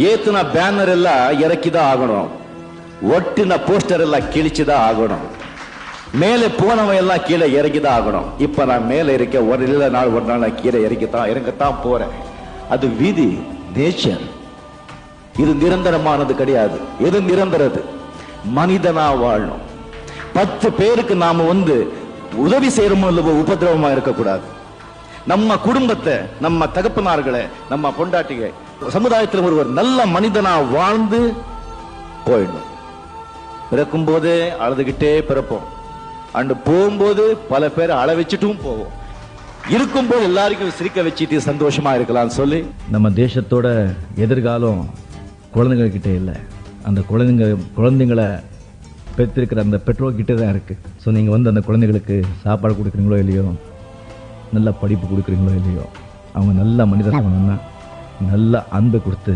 ஏத்துன banner எல்லாம் இறக்கிதான் ஆகணும், ஒட்டின போஸ்டர் எல்லாம் கிழிச்சுதான் ஆகணும், மேலே போனவன் எல்லாம் கீழே இறங்கிதான் ஆகணும். இப்ப நான் மேல இருக்க ஒரு நாள் நான் கீழே இறங்கத்தான் போறேன். அது விதி, நேச்சர். இது நிரந்தரமானது கிடையாது. எது நிரந்தரது? மனிதனா வாழணும். 10 பேருக்கு நாம உதவி செய்யறோமோ இல்லவோ உபதிரவமா இருக்கக்கூடாது. நம்ம குடும்பத்தை, நம்ம தகப்பனார்களை, நம்ம பொண்டாட்டிகை, சமுதாயத்தில் ஒருவர் நல்ல மனிதனா வாழ்ந்து போயிடணும். பிறக்கும் போதே அழுதுகிட்டே பிறப்போம், அண்டு போகும்போது பல பேரை அழ வச்சுட்டும் போவோம். இருக்கும்போது எல்லாருக்கும் சிரிக்க வச்சுட்டு சந்தோஷமா இருக்கலாம் சொல்லி. நம்ம தேசத்தோட எதிர்காலம் குழந்தைங்க கிட்டே இல்லை, அந்த குழந்தைங்களை பெற்றிருக்கிற அந்த பெற்றோர்கிட்ட தான் இருக்கு. ஸோ நீங்கள் அந்த குழந்தைகளுக்கு சாப்பாடு கொடுக்குறீங்களோ இல்லையோ, நல்ல படிப்பு கொடுக்குறீங்களோ இல்லையோ, அவங்க நல்ல மனிதனாக நல்ல அன்பை கொடுத்து